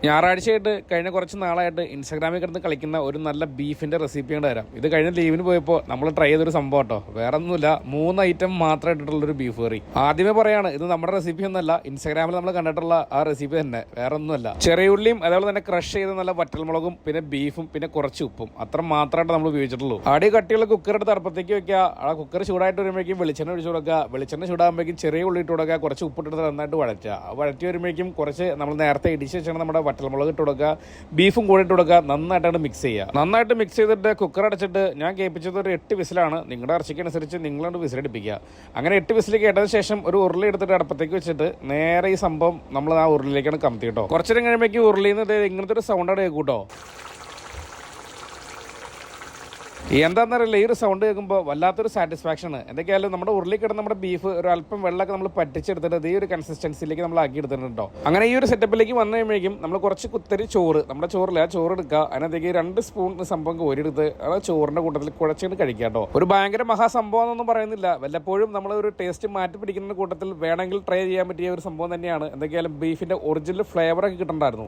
ഞായറാഴ്ചയായിട്ട് കഴിഞ്ഞ കുറച്ച് നാളായിട്ട് ഇൻസ്റ്റാഗ്രാമിൽ കിടന്ന് കളിക്കുന്ന ഒരു നല്ല ബീഫിന്റെ റെസിപ്പി കൊണ്ട് തരാം. ഇത് കഴിഞ്ഞ ലീവിന് പോയപ്പോൾ നമ്മൾ ട്രൈ ചെയ്തൊരു സംഭവം കേട്ടോ. വേറെ ഒന്നുമില്ല, 3 ഐറ്റം മാത്രം ഇട്ടിട്ടുള്ളൊരു ബീഫ് കറി. ആദ്യമേ പറയാണ്, ഇത് നമ്മുടെ റെസിപ്പി ഒന്നല്ല, ഇൻസ്റ്റാഗ്രാമിൽ നമ്മൾ കണ്ടിട്ടുള്ള ആ റെസിപ്പി തന്നെ, വേറെ ഒന്നുമല്ല. ചെറിയ ഉള്ളിയും അതേപോലെ തന്നെ ക്രഷ് ചെയ്ത നല്ല വറ്റൽമുളകും പിന്നെ ബീഫും പിന്നെ കുറച്ച് ഉപ്പും അത്ര മാത്രമായിട്ട് നമ്മൾ ഉപയോഗിച്ചിട്ടുള്ളൂ. ആദ്യം കട്ടിയുള്ള കുക്കർ എടുത്ത് അടുപ്പത്തേക്ക് വെക്കുക. ആ കുക്കർ ചൂടായിട്ട് വരുമ്പോഴേക്കും വെളിച്ചെണ്ണ ഒഴിച്ചു കൊടുക്കുക. വെളിച്ചെണ്ണ ചൂടാകുമ്പോഴേക്കും ചെറിയ ഉള്ളി ഇട്ട് കൊടുക്കുക. കുറച്ച് ഉപ്പിട്ടിട്ട് നന്നായിട്ട് വഴറ്റുക. വഴറ്റി വരുമ്പോഴേക്കും കുറച്ച് നമ്മൾ നേരത്തെ ഇടിച്ച് വെച്ചാൽ നമ്മുടെ വറ്റൽമുളക് ഇട്ട് കൊടുക്കുക, ബീഫും കൂടെ ഇട്ട് കൊടുക്കുക. നന്നായിട്ടാണ് മിക്സ് ചെയ്യുക. നന്നായിട്ട് മിക്സ് ചെയ്തിട്ട് കുക്കർ അടച്ചിട്ട് ഞാൻ കേൾപ്പിച്ചത് ഒരു 8 വിസിലാണ്. നിങ്ങളുടെ ഇറച്ചിക്കനുസരിച്ച് നിങ്ങളോട് വിസിലടിപ്പിക്കുക. അങ്ങനെ 8 വിസിൽ കേട്ടതിന് ശേഷം ഒരു ഉരുളി എടുത്തിട്ട് അടുപ്പത്തേക്ക് വെച്ചിട്ട് നേരെ ഈ സംഭവം നമ്മൾ ആ ഉരുളിലേക്കാണ് കമത്തി കേട്ടോ. കുറച്ചു നേരം കഴിയുമ്പോഴേക്കും ഉരുളിയിൽ നിന്ന് ഇങ്ങനത്തെ ഒരു സൗണ്ടാണ് കേൾക്കൂട്ടോ. എന്താണെന്നറിയില്ല, ഈ ഒരു സൗണ്ട് കേൾക്കുമ്പോൾ വല്ലാത്തൊരു സാറ്റിസ്ഫാക്ഷനാണ്. എന്തൊക്കെയായാലും നമ്മുടെ ഉരുളി കിടന്ന് നമ്മുടെ ബീഫ് ഒരു അല്പം വെള്ളമൊക്കെ നമ്മൾ പറ്റിച്ചെടുത്തിട്ട് ഈ ഒരു കൺസിസ്റ്റൻസിയിലേക്ക് നമ്മൾ ആക്കി എടുത്തിട്ടുണ്ടോ. അങ്ങനെ ഈ ഒരു സെറ്റപ്പിലേക്ക് വന്നു കഴിയുമ്പോഴേക്കും നമ്മൾ കുറച്ച് കുത്തരി ചോറ്, നമ്മുടെ ചോറില്ല ആ ചോറ് എടുക്കുക. അതിനകത്തേക്ക് 2 സ്പൂൺ സംഭവം കോരിയെടുത്ത് ആ ചോറിന്റെ കൂട്ടത്തിൽ കുഴച്ചിട്ട് കഴിക്കുക കേട്ടോ. ഒരു ഭയങ്കര മഹാസംഭവം എന്നൊന്നും പറയുന്നില്ല, വല്ലപ്പോഴും നമ്മൾ ഒരു ടേസ്റ്റ് മാറ്റി പിടിക്കുന്ന കൂട്ടത്തിൽ വേണമെങ്കിൽ ട്രൈ ചെയ്യാൻ പറ്റിയ ഒരു സംഭവം തന്നെയാണ്. എന്തൊക്കെയായാലും ബീഫിന്റെ ഒറിജിനൽ ഫ്ലേവറൊക്കെ കിട്ടണ്ടായിരുന്നു.